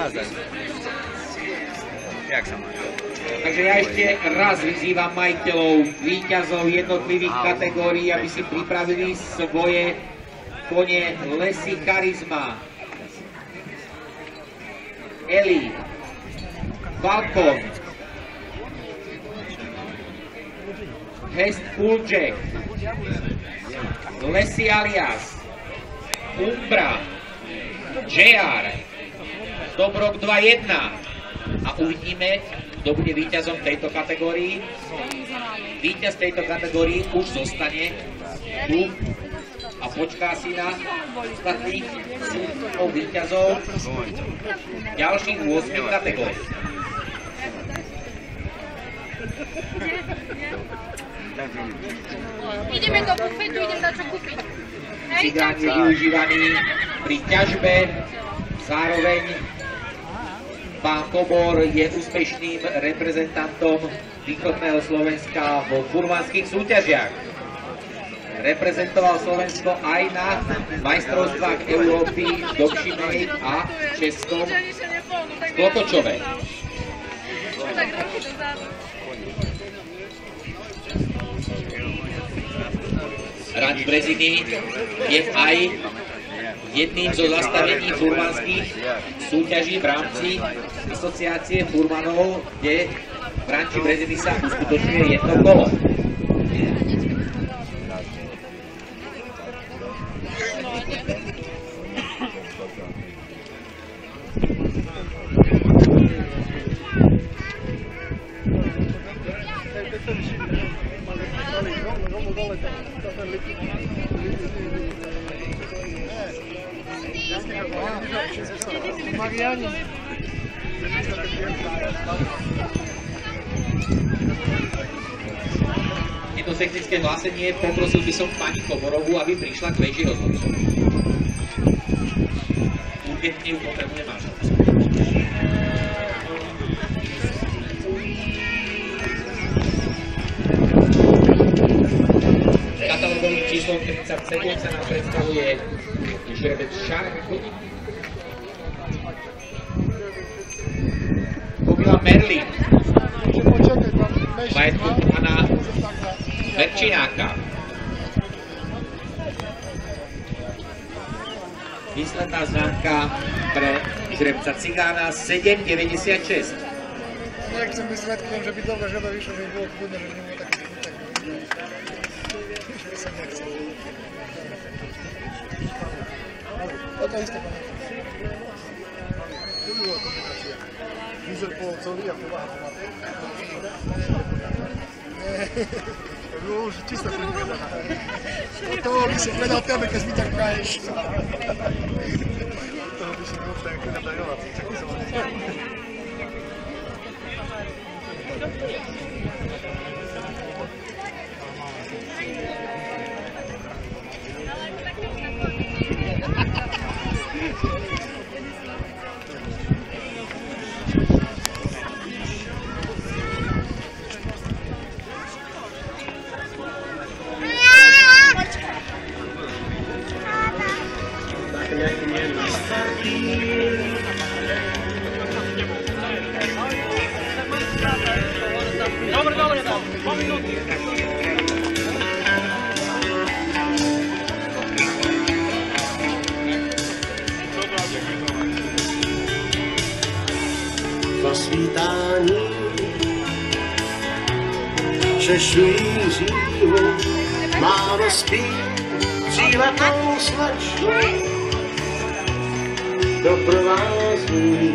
ukázať. Jak sa má? Takže ja ešte raz vyzývam majiteľov, víťazov jednotlivých kategórií, aby si pripravili svoje kone Lesy Charisma, Eli, Falcon, Hest Fulljack, Lesy Alias, Umbra, JR, Dobrok 2-1 a uvidíme, kto bude víťazom tejto kategórii. Víťaz tejto kategórii už zostane tu a počká si na ostatných víťazov ďalších 8 kategórií. Ideme do bufetu, idem dať čo kúpiť. Cigán je využívaný pri ťažbe, zároveň pán Kobor je úspešným reprezentantom východného Slovenska vo furmanských súťažiach. Reprezentoval Slovensko aj na majstrovstvách Európy v Dobšinej a Českom Klotočove. Ranč Breziny je aj jedným zo zastavení furmanských súťaží v rámci asociácie furmanov, kde v Ranči Breziny sa uskutočňuje jedno kolo. Jedno technické hlásenie, poprosil by som pani Koborovú, aby prišla k veži rozhodcov. Urgentne ju potrebuje manželstvo. Katalógovým číslom 37 sa nám predstavuje žrebec Šarku. Kobila Merlin. Majetku pana Verčináka. Výsledná známka pre žrebca Cigána 7,96. Jak chcem byť svetkom, že by dobre, že to vyšlo, že by bolo kľudné, že by nebolo taký skutek. Už by som nechcel. Toto isté, pane. To bylo kombinačia. Diesel po celý a povaha po maté. To bylo už čisto kombinačia. To by som predal tebe, keď mi tak kaješ. Toho by si bol ten kľudne dajovať. Čakaj som ho. Zasvítání přešují řívu, málo spí tříletou slečnu, doprovází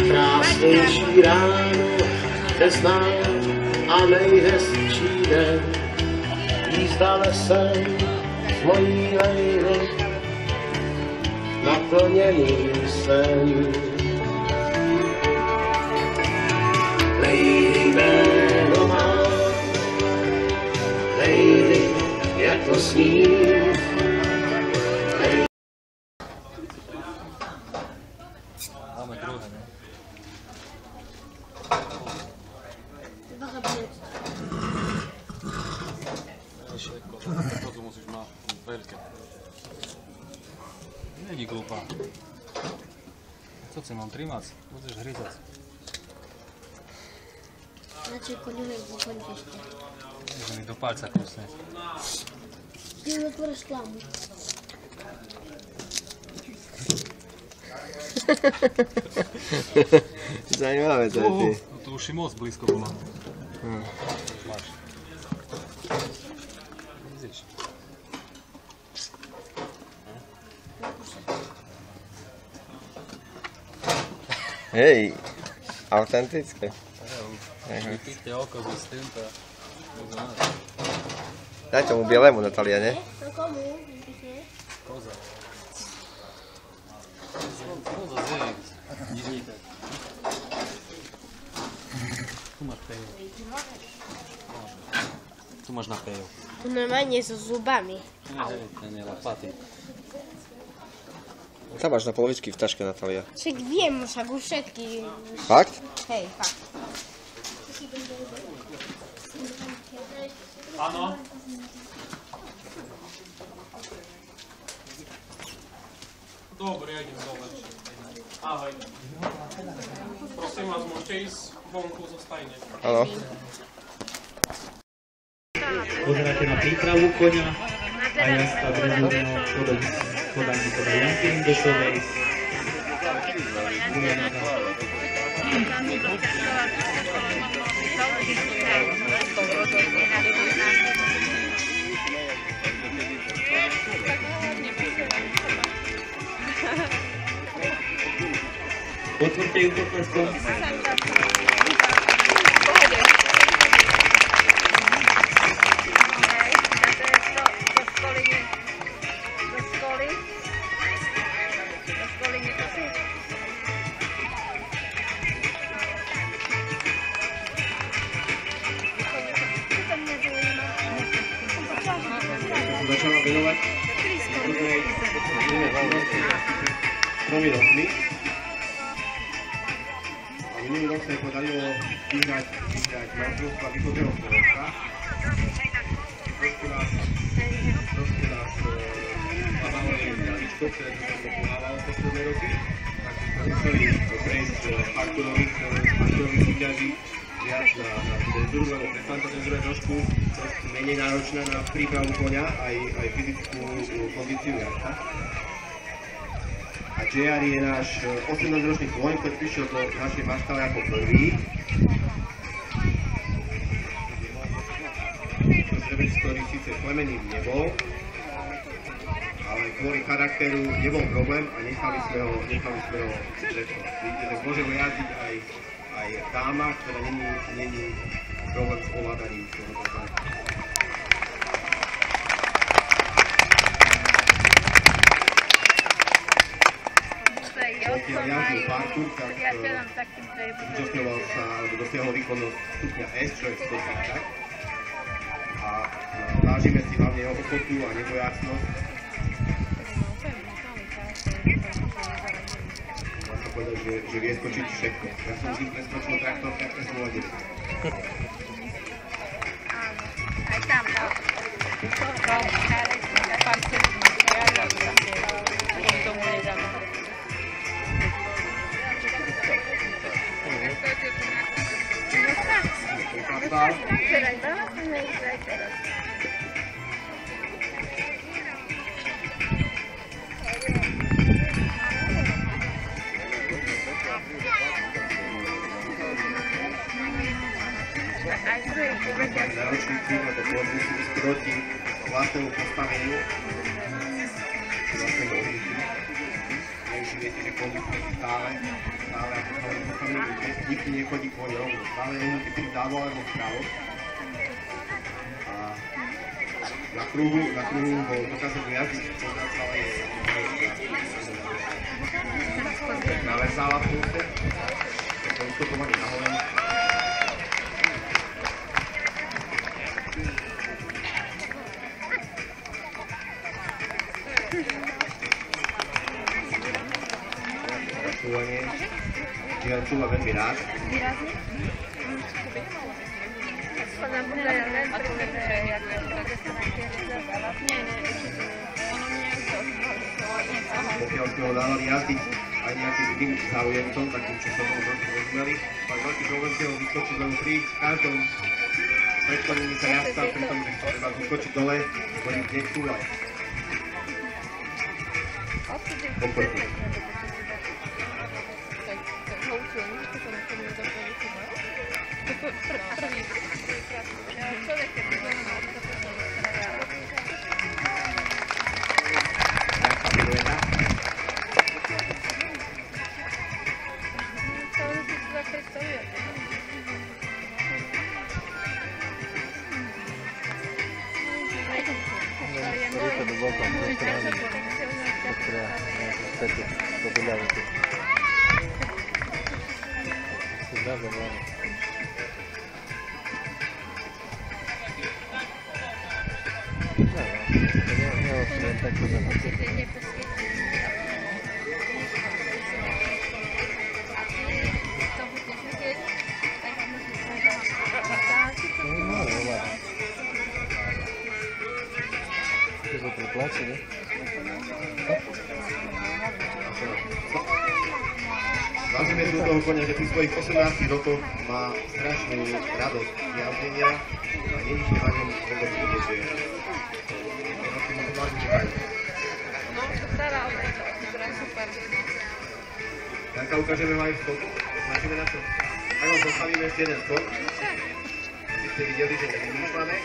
krásnější ráno, neznám a nejhezčí den, jízda lesem s mojí lejly, naplněný sen. Lady jméno má, Lady jako sníh. Máme druhé, ne? Toto musíš mať veľké. Není glúpa. Co chcem, mám trimať? Budeš hryzať. Radšej koňovej vykonť ešte. Že mi do palca kusne. Ty mi otvoríš klamu. Zajímavé to je ty. No to už si moc blízko bolo. Máš. Vidíš. Hej, autentické. Vypíte oko s týmto. Daj tomu bielému, Natália, ne? No komu? Koza. Koza zjeď. Vidíte. Tu máš pejo. Tu máš na pejo. Normálne so zubami. Nie, lapaty. Tam máš na polovičky v taške, Natália. Však viem, však už všetky. Fakt? Hej, fakt. Áno. Dobre, ja idem dole. Ahoj. Prosím vás, môžete ísť vonku zo stajne. Áno. Pozeráte na prípravu koňa a jazdca druhého podaní podľa Janky Indešovej. Potvrďte ju potleskom. Začala venovať tromi rokmi. A minulý rok sa jej podarilo vyhrať majstrovstva Východného Slovenska. Trošku nás zbavalo jej zjavisko, ktoré sa tam doplávalo posledné roky. Takže sme museli prejsť faktorových súťaží viac na dezuru, lebo predstavám to dezuru je trošku menej náročná na prípravu koňa, aj fyzickú kondíciu jazdca. A JR je náš 18-ročný koň, ktorý prišiel do našej maštale ako prvý. Žrebec, ktorý síce plemeným nebol, ale kvôli charakteru nebol problém a nechali sme ho všetko. Vidíte, že môže ho jazdiť aj dáma, ktorá není problém s ovládaním tohoto koňa. Pokiaľ jazdil parkour, tak zúčastňoval sa, alebo dosiahol výkonnosť stupňa S, čo je 130. A vážime si hlavne jeho ochotu a nebojácnosť. Dá sa povedať, že vie skočiť všetko. Ja som si preskočil traktor, tak som bol 9. Aj tam, no. Náročný tým, lebo musí ísť proti vlastnému postaveniu, vlastnému ohlíku. Takže viete, že koní sú stále ako svojím postavením, nikdy nechodí koň rovno, stále je ohlíky tým dávo alebo vpravo. A na kruhu ho dokáže vyjazdiť, ale je navezáva v púste, tak to ustupovaný na holen. Ja čúva veľmi rád. Výrazne? Pokiaľ sme ho dávali jazdiť aj aj nejakým tým záujemcom, takým, čo sa bolo trošku rozumeli. Pak veľký problém si ho vyskočiť, lebo pri každom predstavení sa jazdca, pri tom, že treba vyskočiť dole, oni hneď túľaj. Poprvé. Vážime si u toho konia, že pri svojich 18 rokoch má strašnú radosť jazdenia a nevidíte na ňom vôbec vidieť, že roky mu to vážne čekajú. No, stará ovečka, ktorá je super. Janka, ukážeme vám aj skok, snažíme na to. Tak vám postavíme ešte jeden skok, aby ste videli, že nevymýšľame.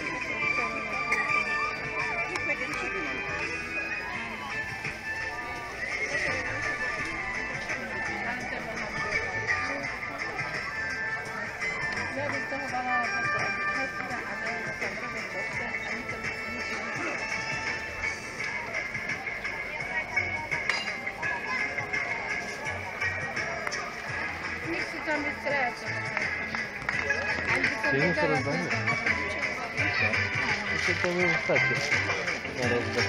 Tam byť kreatívne. Sejme sa rozdáme. Ešte to mi stačí. Na rozdať.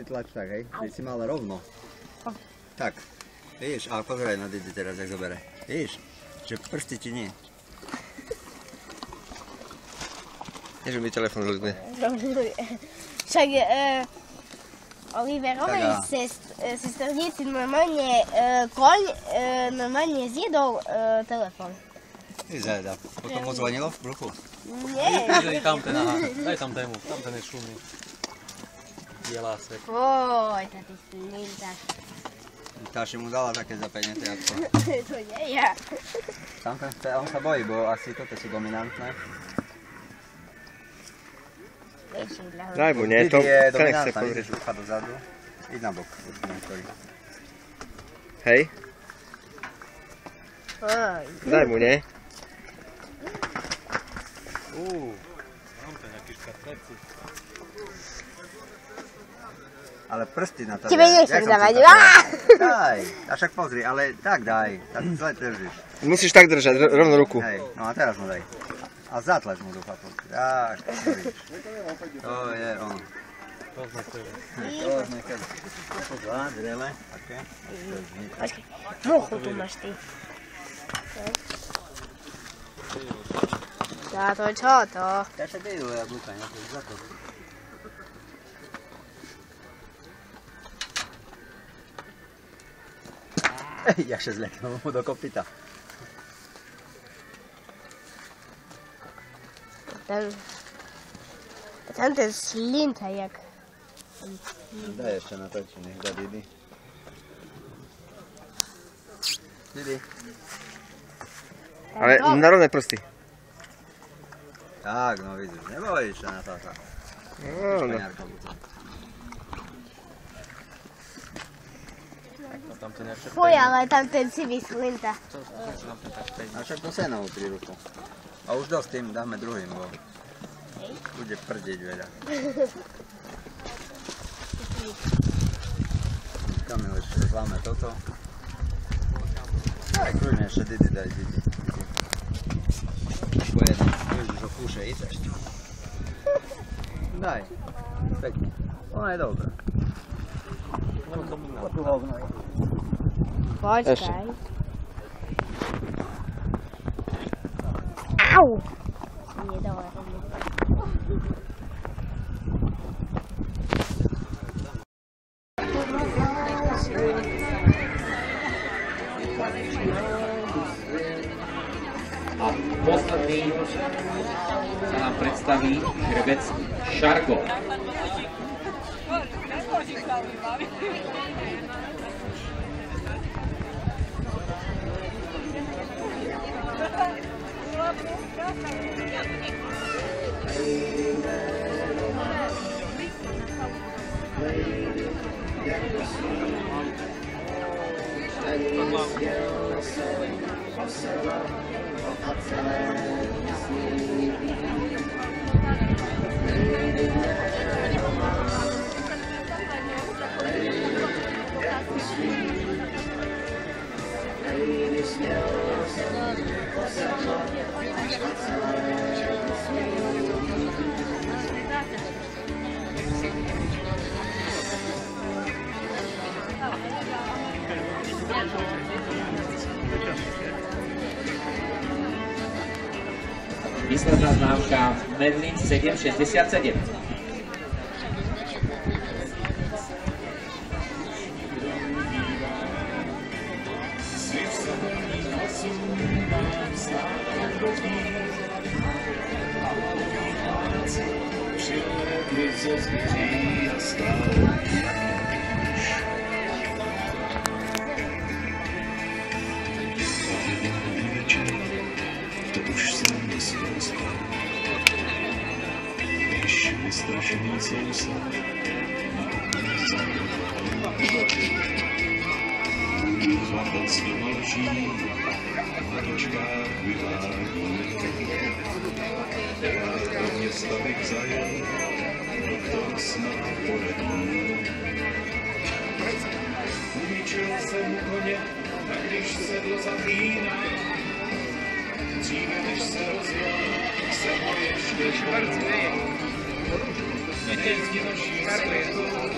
ty tlač tak, hej? Ty si mal rovno. Tak. Vidíš, ale pozeraj na Didi teraz, jak zobere. Vidíš, že prsty ti nie. Nie, že mi telefon zlizne. Však Oliverovej sesternici normálne koň normálne zjedol telefon. Ty zajeda. Potom mu zvonilo v bruchu? Nie. Daj tam tému, tam ten je šumný. Bielásek. Oj, tady si nedáš. Táši mu dala také zapeniete ako. To nie ja. On sa bojí, bo asi toto sú dominantné. Daj mu, nie? To Didi je sa nechce dominantná, pozrieť. vidíš, ucha dozadu. Íď na bok. Hej, Oj. daj mu, nie? Mám to nejaký škarteci. Ale prsty na to. Tebe nechcem dávať. Daj, a však pozri, ale tak daj. Tak zle držíš. Musíš tak držať, rovno ruku. Hej, no a teraz mu daj. A zatlač mu do papu. Tak, to je on. To sme chceli. To sme keď. Pozvá, drele. Také. Počkej, muchu tu máš ty. Táto, čo to? Ja však dajú jablúka, nie? To je za to. Ja še zletnul mu do kopyta. Tam ten slinta jak. Daj ešte natočí, nech dá Didi. Didi. Ale na rovné prsty. Tak, no vidíš, nebojíš sa na to. No. Tam ten nejaké... Fuj, ale tam ten si vyslinta. A však to seno pri ruku. A už dosť tým dáme druhým, bo bude prdeť veľa. Kamil ešte zláme toto. Aj kľudne ešte Didi daj Didi. Pojedem, už ho kúše ísť ešte. Daj, pekne. Ono je dobré. Tu hovno je. Počkaj. Au! Nie dole. A posledný sa nám predstaví hrebec Šarko. Výsledná známka Medlin 7,67. To už jsem nesmím spát, než vystrašený soused na okně zavolal. Chlapec doma leží, v hadičkách vyvádí. Do města bych zajel, doktor snad poradí. Umíčil jsem koně, a když sedlo zapíná, dříve než se rozjel, se ho ještě švarcuje. Na tězdi naší světou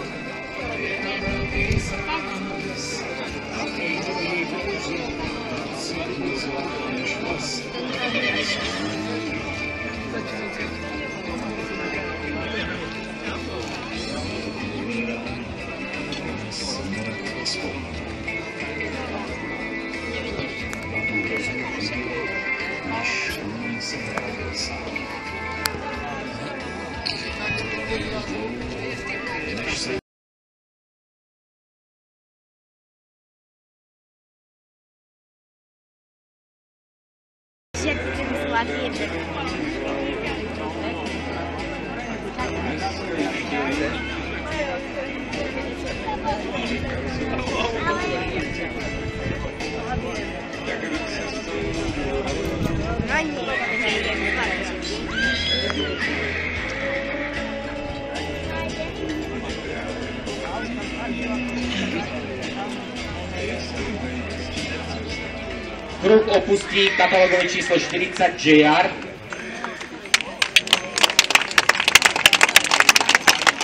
Kruh opustí katalogové číslo 40 JR.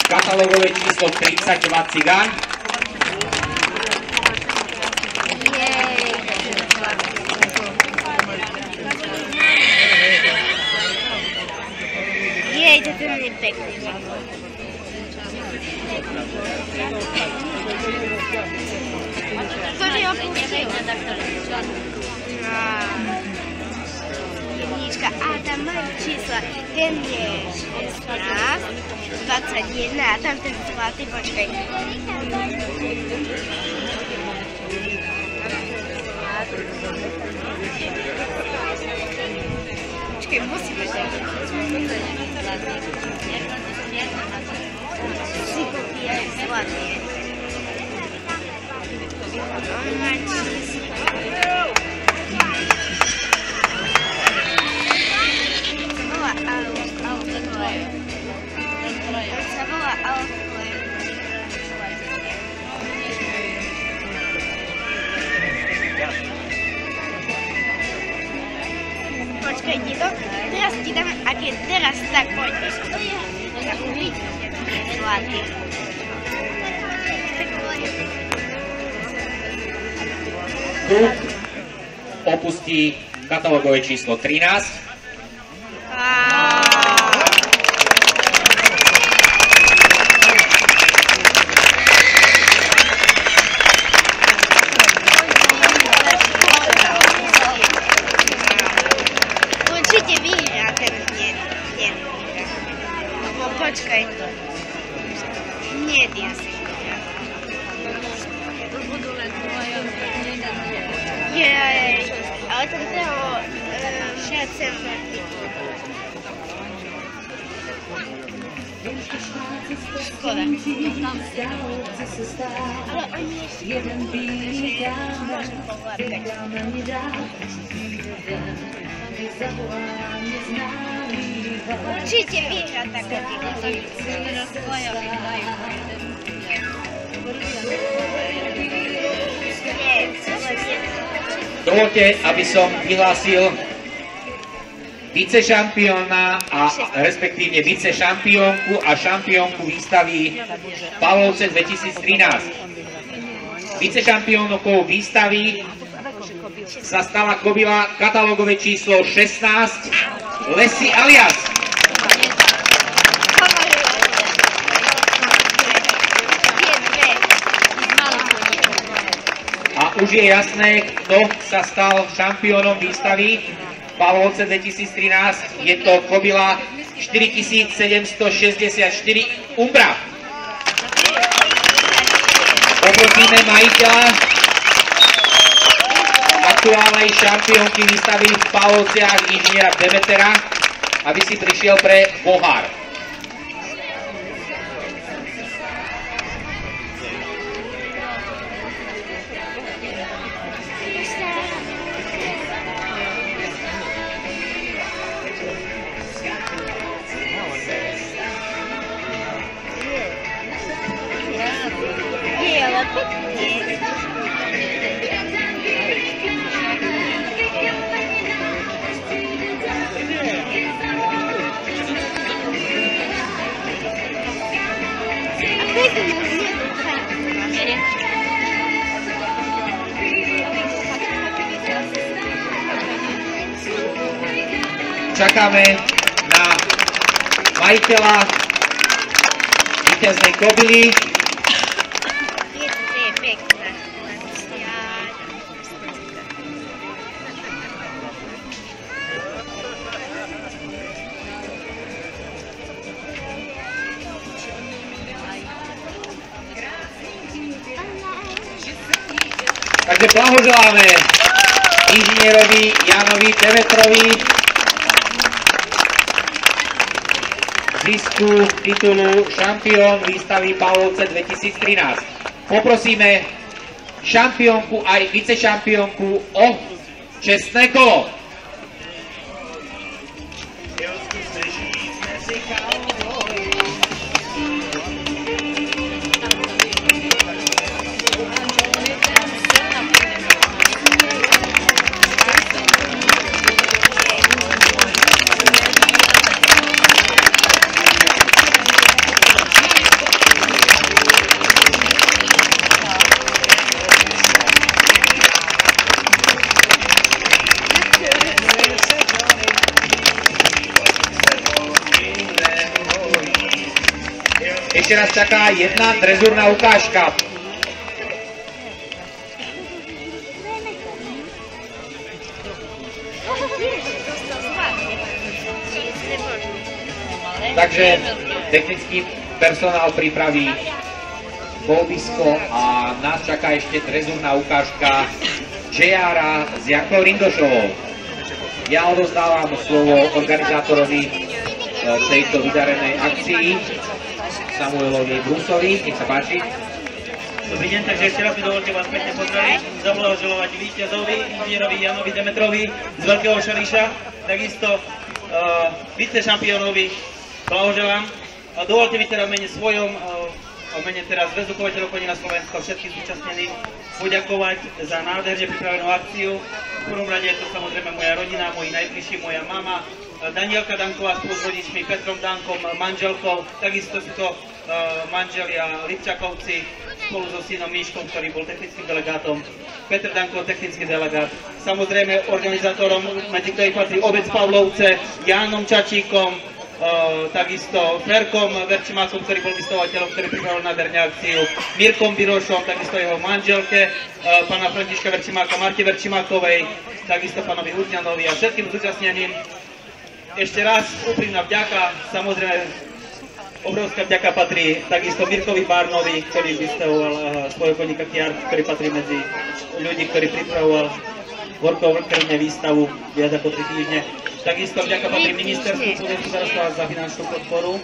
Katalogové číslo 32 Cigáň. Jej, to je pekný. Ktorý opustil? Jednička, a tam majú čísla, ten je 16, 21 a tam ten zlatý, počkaj. Počkaj, musíme to. Si kopíjajú zlatý. On má čísla. Počkaj, Dido, teraz ti dám, ak je teraz, tak poďme. Tak uvidíte, zlatý. Kruh opustí katalogové číslo 13. Určite vyhrá ten nie. Počkaj. Nie, ja si vyhrá. Jej, ale tam toho šacem škoda. Ale oni ešte môžem pohľadkať. Určite vyhrá taká Dovolte, aby som vyhlásil vicešampióna a respektívne vicešampiónku a šampiónku výstavy Pavlovce 2013. Vicešampiónkou výstavy sa stala kobila katalógové číslo 16 Lesy Alias. A už je jasné, kto sa stal šampiónom výstavy Pavlovce 2013. Je to kobila 4764 Umbra. Poprosíme majiteľa aktuálnej šampiónky výstavy v Pavlovciach inžiniera Demetera, aby si prišiel pre pohár. Thank you. čakáme na majiteľa víťaznej kobily. Takže blahoželáme inžinierovi Jánovi Demetrovi zisku titulu šampión výstavy Pavlovce 2013. Poprosíme šampiónku aj vicešampiónku o čestné kolo. Ešte nás čaká jedna drezúrna ukážka. Takže technický personál pripraví kolbisko a nás čaká ešte drezúrna ukážka JR s Jankou Rindošovou. Ja odozdávam slovo organizátorovi tejto vydarenej akcii, Samuelovi Brusovi, nech sa páči. Dobrý deň, takže ešte raz mi dovolte vás pekne pozdraviť, zablahoželovať víťazovi, inžinierovi Janovi Demetrovi z Veľkého Šariša, takisto vicešampiónovi blahoželám. Dovolte mi teda v mene svojom, v mene teraz Zväzu chovateľov koní na Slovensku všetkých zúčastnených poďakovať za nádherne pripravenú akciu. V prvom rade je to samozrejme moja rodina, moji najbližší, moja mama, Danielka Danková spolu s rodičmi, Petrom Dankom, manželkou, takisto sú to manželia Lipčakovci spolu so synom Míškom, ktorý bol technickým delegátom, Petr Danko, technický delegát, samozrejme organizátorom, medzi ktorých patrí obec Pavlovce, Jánom Čačíkom, takisto Ferkom Verčimákom, ktorý bol vystavovateľom, ktorý pripravil nádherne akciu, Mirkom Birošom, takisto jeho manželke, pána Františka Verčimáka, Marti Verčimákovej, takisto pánovi Hudňanovi a všetkým zúčastneným. Ešte raz úprimná vďaka, samozrejme obrovská vďaka patrí takisto Mirkovi Bárnovi, ktorý vystavoval svojho koníka Kiar, ktorý patrí medzi ľudí, ktorí pripravoval Horkovo-Vrkerne výstavu viac ako 3 týždne. Takisto vďaka patrí ministerstvu hospodárstva za finančnú podporu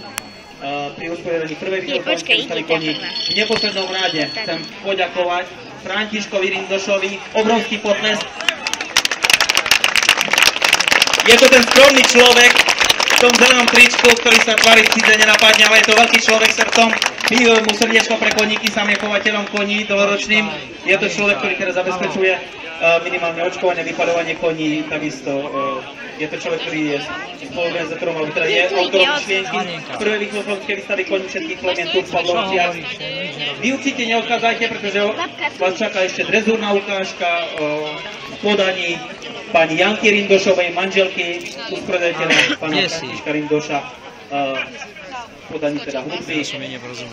pri usporiadaní prvej výstavy výstavy koní. V neposlednom rade chcem poďakovať Františkovi Rindošovi, obrovský potlesk. Je to ten skromný človek v tom zelenom tričku, ktorý sa tvári síce nenapadne, ale je to veľký človek srdcom. My mu srdiečko pre koníky, sám je chovateľom koní dlhoročným. Je to človek, ktorý teraz zabezpečuje minimálne očkovanie, vypaľovanie koní, takisto je to človek, ktorý je spoluorganizátorom, alebo teda je autorom myšlienky prvej východovskej výstavy koní všetkých plemien tu v Pavlovciach. Vy určite neodchádzajte, pretože vás čaká ešte drezúrna ukážka v podaní pani Janky Rindošovej, manželky uspredateľa pána Františka Rindoša, podaní teda hudby.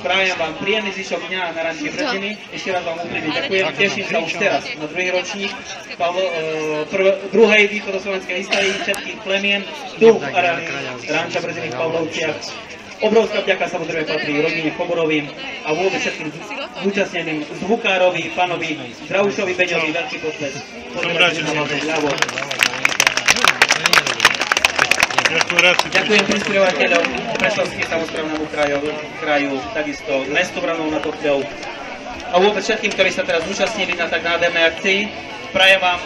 Prajem vám príjemný zvyšok dňa na rančí Březiny. Ešte raz vám úprimne ďakujem. Teším sa už teraz na druhý ročník druhej východoslovenskej výstavy všetkých plemien tu v areáli ranča Březiny v Pavlovciach. Obrovská vďaka samozrejme patrí rodine Choborovým a vôbec všetkým zúčastneným zvukárovi, pánovi Draušovi Beňovi, veľký potlesk. Ďakujem prispievateľom Prešovským samosprávnemu kraju, takisto mestu Branov nad Topľou a vôbec všetkým, ktorí sa teraz zúčastnili na tak nádhernej akcii. Prajem vám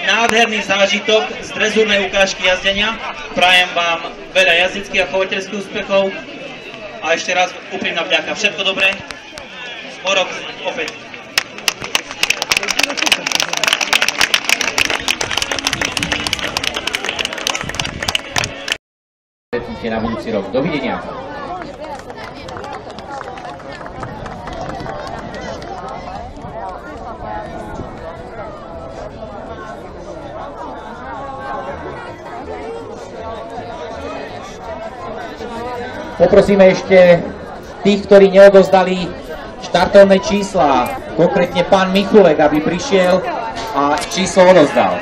nádherný zážitok z drezúrnej ukážky jazdenia. Prajem vám veľa jazdických a chovateľských úspechov a ešte raz úprimná vďaka. Všetko dobré. O rok opäť. Na budúci rok. Dovidenia. Poprosíme ešte tých, ktorí neodozdali štartovné čísla, konkrétne pán Michulek, aby prišiel a číslo odozdal.